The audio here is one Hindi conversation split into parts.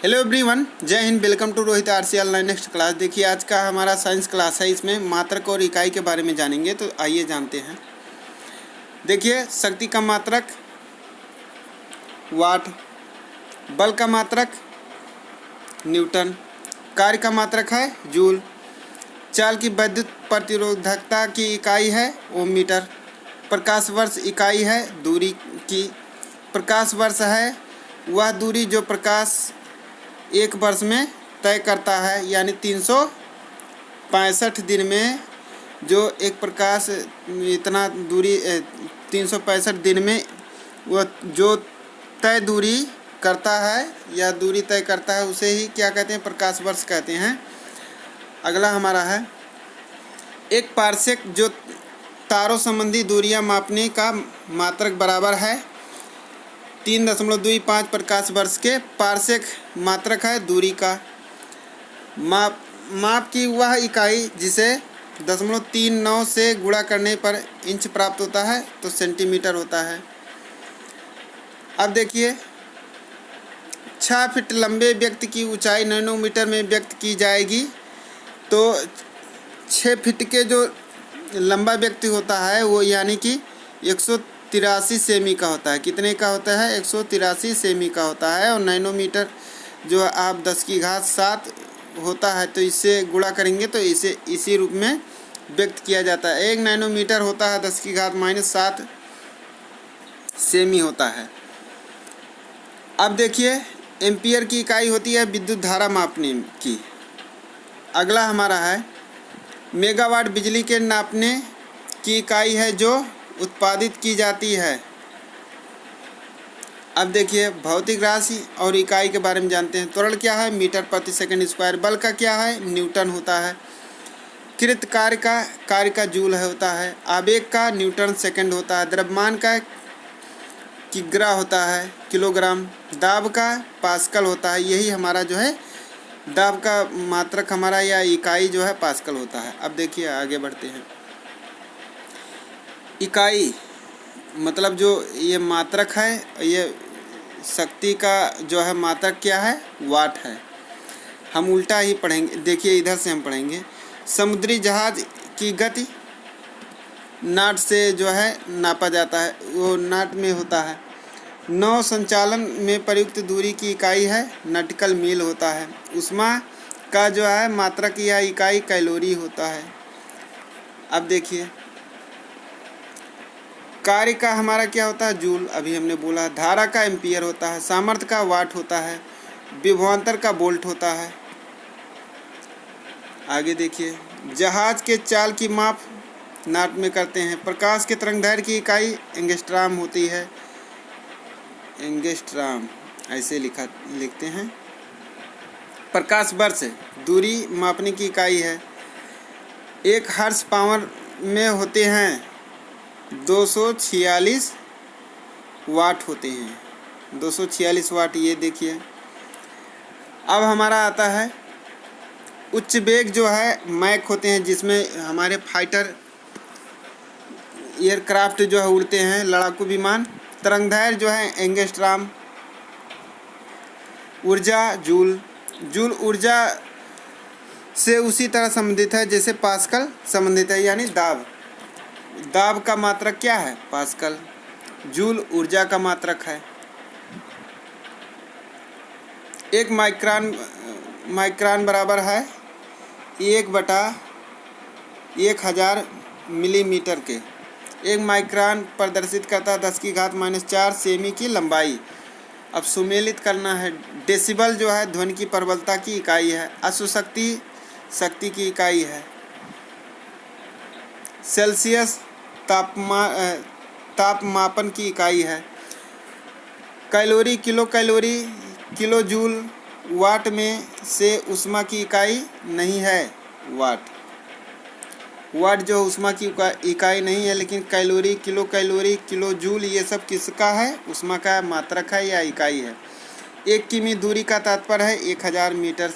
Hello everyone, Jai Hind. Welcome to Rohit RC online next class. देखिए आज का हमारा साइंस क्लास है। इसमें मात्रक और इकाई के बारे में जानेंगे, तो आइए जानते हैं। देखिए, शक्ति का मात्रक वाट, बल का मात्रक न्यूटन, कार्य का मात्रक है जूल, चाल की विद्युत प्रतिरोधकता की इकाई है ओम मीटर, प्रकाश वर्ष इकाई है दूरी की। प्रकाश वर्ष है वह दूरी जो प्रकाश एक वर्ष में तय करता है, यानी 365 दिन में जो एक प्रकाश इतना दूरी 365 दिन में वह जो तय दूरी करता है या दूरी तय करता है, उसे ही क्या कहते हैं? प्रकाश वर्ष कहते हैं। अगला हमारा है एक पारसेक, जो तारों संबंधी दूरियां मापने का मात्रक बराबर है 3.25 प्रकाश वर्ष के। पारसेक मात्रक है दूरी का। माप की वह इकाई जिसे 0.39 से गुणा करने पर इंच प्राप्त होता है, तो सेंटीमीटर होता है। अब देखिए, 6 फीट लंबे व्यक्ति की ऊंचाई नैनोमीटर में व्यक्त की जाएगी, तो 6 फीट के जो लंबा व्यक्ति होता है वो यानी कि 183 सेमी का होता है। कितने का होता है? 183 सेमी का होता है। और नैनोमीटर जो आप 10⁻7 होता है, तो इससे गुणा करेंगे तो इसे इसी रूप में व्यक्त किया जाता है। 1 नैनोमीटर होता है 10⁻7 सेमी होता है। अब देखिए, एम्पियर की इकाई होती है विद्युत धारा मापने की। अगला हमारा है मेगावाट, बिजली के नापने की इकाई है जो उत्पादित की जाती है। अब देखिए, भौतिक राशि और इकाई के बारे में जानते हैं। त्वरण क्या है? मीटर प्रति सेकंड स्क्वायर। बल का क्या है? न्यूटन होता है। कृत कार्य का जूल है होता है। आवेग का न्यूटन सेकंड होता है। द्रव्यमान का किग्रा होता है, किलोग्राम। दाब का पास्कल होता है। यही हमारा जो है दाब का मात्रक हमारा या इकाई जो है पास्कल होता है। अब देखिए आगे बढ़ते हैं। इकाई मतलब जो ये मात्रक है, ये शक्ति का जो है मात्रक क्या है? वाट है। हम उल्टा ही पढ़ेंगे। देखिए इधर से हम पढ़ेंगे। समुद्री जहाज की गति नाट से जो है नापा जाता है, वो नाट में होता है। नौ संचालन में प्रयुक्त दूरी की इकाई है नॉटिकल मील होता है। ऊष्मा का जो है मात्रक या इकाई कैलोरी होता है। अब देखिए, कार्य का हमारा क्या होता है? जूल, अभी हमने बोला। धारा का एम्पियर होता है। सामर्थ्य का वाट होता है। विभवांतर का वोल्ट होता है। आगे देखिए, जहाज के चाल की माप नाट में करते हैं। प्रकाश के तरंगदैर्घ्य की इकाई एंगस्ट्राम होती है। एंगस्ट्राम ऐसे लिखते हैं। प्रकाश वर्ष दूरी मापने की इकाई है। 1 हर्ट्ज पावर में होते हैं 246 वाट होते हैं। 246 वाट, ये देखिए। अब हमारा आता है उच्च वेग जो है मैक होते हैं, जिसमें हमारे फाइटर एयरक्राफ्ट जो है उड़ते हैं, लड़ाकू विमान। तरंगदैर्घ्य जो है एंगस्ट्राम। ऊर्जा जूल। जूल ऊर्जा से उसी तरह संबंधित है जैसे पास्कल संबंधित है, यानी दाब। दाब का मात्रक क्या है? पास्कल। जूल ऊर्जा का मात्रक है। 1 माइक्रोन बराबर है 1/1000 मिलीमीटर के। 1 माइक्रोन प्रदर्शित करता है 10⁻⁴ सेमी की लंबाई। अब सुमेलित करना है। डेसिबल जो है ध्वनि की प्रबलता की इकाई है। अश्वशक्ति शक्ति की इकाई है। सेल्सियस तापमापन की इकाई है। Calorie kilo joule. वाट में से ऊष्मा की इकाई नहीं है वाट। वाट जो ऊष्मा की इकाई नहीं है, लेकिन कैलोरी किलो जूल ये सब किसका है? ऊष्मा का मात्रक है या इकाई है। 1 किमी दूरी का तात्पर्य है 1000 मीटर।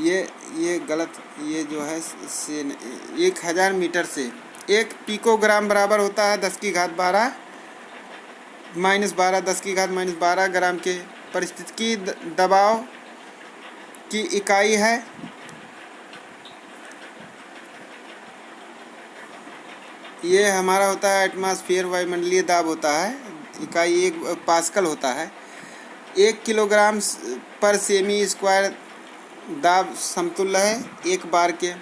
ये गलत, ये जो है से 1000 मीटर से। 1 पिकोग्राम बराबर होता है 10⁻12 -12 10⁻12 ग्राम के परिस्थितिकी दबाव की इकाई है। ये हमारा होता है एटमॉस्फेयर, वायुमंडलीय दाब होता है। इकाई 1 पास्कल होता है। 1 किलोग्राम पर सेमी स्क्वायर दाब समतुल्य है 1 बार के।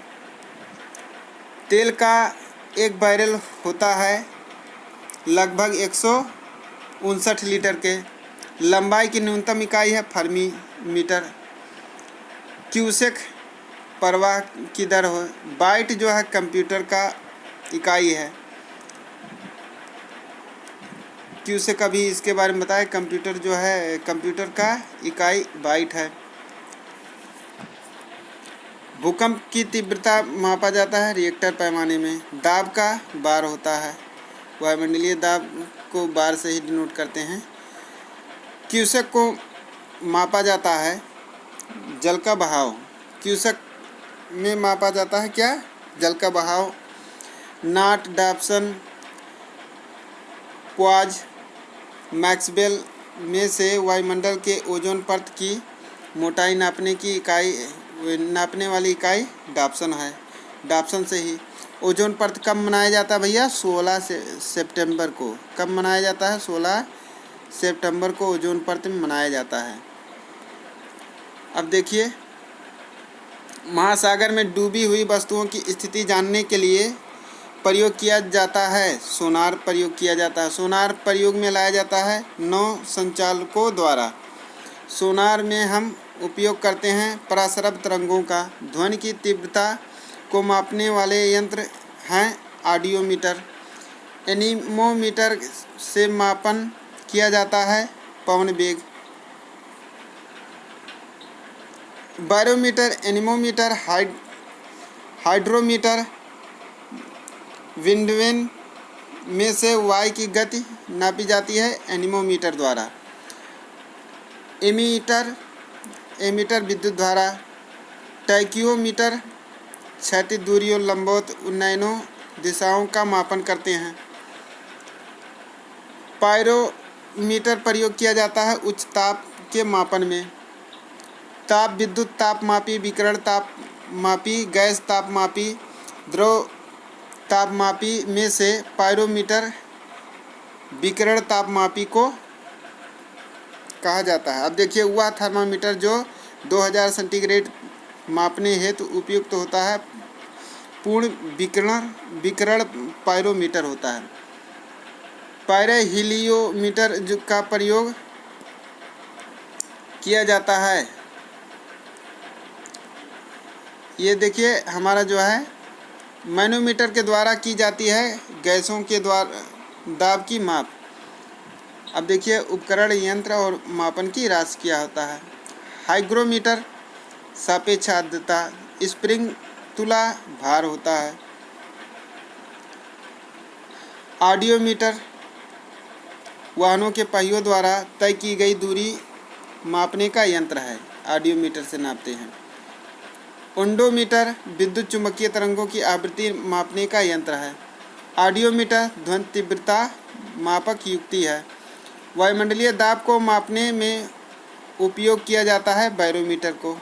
तेल का 1 बैरल होता है लगभग 159 लीटर के। लंबाई की न्यूनतम इकाई है फर्मी मीटर। क्यूसेक प्रवाह की दर हो। बाइट जो है कंप्यूटर का इकाई है। क्यूसेक अभी इसके बारे में बताएं। कंप्यूटर जो है, कंप्यूटर का इकाई बाइट है। भूकंप की तीव्रता मापा जाता है रिएक्टर पैमाने में। दाब का बार होता है। वायुमंडलीय दाब को बार से ही डिनोट करते हैं। क्यूसेक को मापा जाता है जल का बहाव। क्यूसेक में मापा जाता है क्या? जल का बहाव। नाट, डॉप्सन, क्वाज, मैक्सवेल में से वायुमंडल के ओजोन परत की मोटाई नापने वाली इकाई डॉप्सन है। डॉप्सन से ही ओजोन परत कब मनाया जाता है भैया? 16 सितंबर को। कब मनाया जाता है? 16 सितंबर को ओजोन परत में मनाया जाता है। अब देखिए, महासागर में डूबी हुई वस्तुओं की स्थिति जानने के लिए प्रयोग किया जाता है सोनार प्रयोग किया जाता है। सोनार प्रयोग में लाया जाता है नौ संचालकों द्वारा। सोनार में हम उपयोग करते हैं पराश्रव्य तरंगों का। ध्वनि की तीव्रता को मापने वाले यंत्र हैं ऑडियोमीटर। एनीमोमीटर से मापन किया जाता है पवन वेग। बैरोमीटर, एनीमोमीटर, हाइड्रोमीटर, विंडवेन में से वायु की गति नापी जाती है एनीमोमीटर द्वारा। एमीटर विद्युत धारा। टैक्योमीटर क्षैतिज दूरी और लंबवत उन्नयनों दिशाओं का मापन करते हैं। पायरोमीटर प्रयोग किया जाता है उच्च ताप के मापन में। ताप विद्युत तापमापी, विकिरण तापमापी, गैस तापमापी, द्रव तापमापी में से पायरोमीटर विकिरण तापमापी को कहा जाता है। अब देखिए, वह थर्मामीटर जो 2000 सेंटीग्रेड मापने हेतु उपयुक्त होता है पूर्ण विकिरण पायरोमीटर होता है। पायरोहीलियोमीटर का प्रयोग किया जाता है। ये देखिए, हमारा जो है मैनोमीटर के द्वारा की जाती है गैसों के द्वारा दाब की माप। अब देखिए, उपकरण, यंत्र और मापन की राशि क्या होता है। हाइग्रोमीटर सापेक्ष आर्द्रता, स्प्रिंग तुला भार होता है। ऑडियोमीटर वाहनों के पहियों द्वारा तय की गई दूरी मापने का यंत्र है। ऑडियोमीटर से नापते हैं। ओडोमीटर विद्युत चुम्बकीय तरंगों की आवृत्ति मापने का यंत्र है। ऑडियोमीटर ध्वनि तीव्रता मापक युक्ति है। वायुमंडलीय दाब को मापने में उपयोग किया जाता है बैरोमीटर को।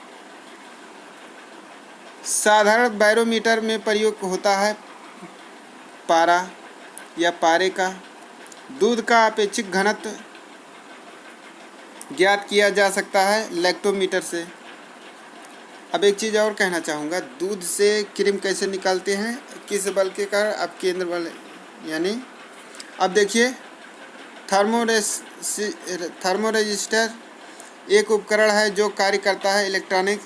साधारण बैरोमीटर में प्रयोग होता है पारा या पारे का। दूध का अपेक्षित घनत्व ज्ञात किया जा सकता है लैक्टोमीटर से। अब एक चीज़ और कहना चाहूँगा, दूध से क्रीम कैसे निकालते हैं, किस बल के कारण? अब केंद्र बल, यानी अब देखिए, थर्मोरेजिस्टर एक उपकरण है जो कार्य करता है इलेक्ट्रॉनिक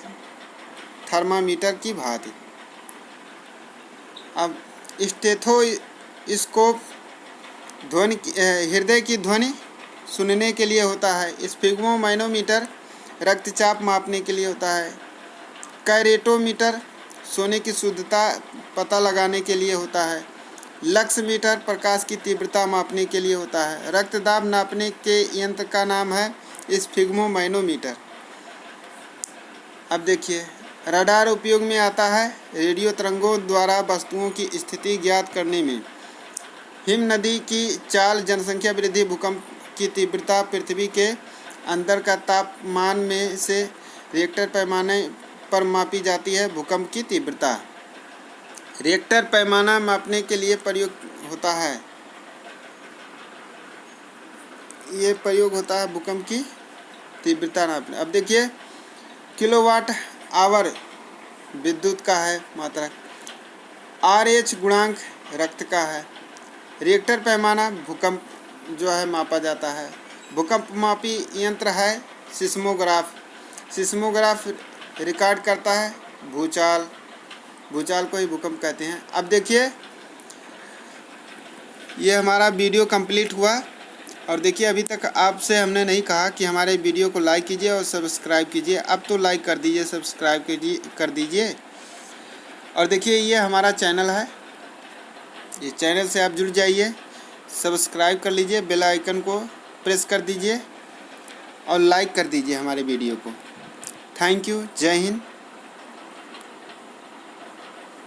थर्मामीटर की भांति। अब स्टेथोस्कोप हृदय की ध्वनि सुनने के लिए होता है। स्फिग्मोमैनोमीटर रक्तचाप मापने के लिए होता है। कैरेटोमीटर सोने की शुद्धता पता लगाने के लिए होता है। लक्स मीटर प्रकाश की तीव्रता मापने के लिए होता है। रक्तदाब नापने के यंत्र का नाम है स्फिग्मोमैनोमीटर। अब देखिए, रडार उपयोग में आता है रेडियो तरंगों द्वारा वस्तुओं की स्थिति ज्ञात करने में। हिम नदी की चाल, जनसंख्या वृद्धि, भूकंप की तीव्रता पृथ्वी के अंदर का तापमान में से रिएक्टर पैमाने पर मापी जाती है। भूकंप की तीव्रता रिएक्टर पैमाना मापने के लिए प्रयोग होता है। ये प्रयोग होता है भूकंप की तीव्रता नापने। अब देखिए किलोवाट आवर विद्युत का है मात्रक, RH गुणांक रक्त का है। रिएक्टर पैमाना भूकंप जो है मापा जाता है। भूकंप मापी यंत्र है सिस्मोग्राफ। सिस्मोग्राफ रिकॉर्ड करता है भूचाल, भूचाल को ही भूकंप कहते हैं। अब देखिए ये हमारा वीडियो कंप्लीट हुआ और देखिए अभी तक आपसे हमने नहीं कहा कि हमारे वीडियो को लाइक कीजिए और सब्सक्राइब कीजिए। अब तो लाइक कर दीजिए, सब्सक्राइब कर दीजिए। और देखिए ये हमारा चैनल है, ये चैनल से आप जुड़ जाइए, सब्सक्राइब कर लीजिए, बेल आइकन को प्रेस कर दीजिए और लाइक कर दीजिए हमारे वीडियो को। Thank you. जय हिंद।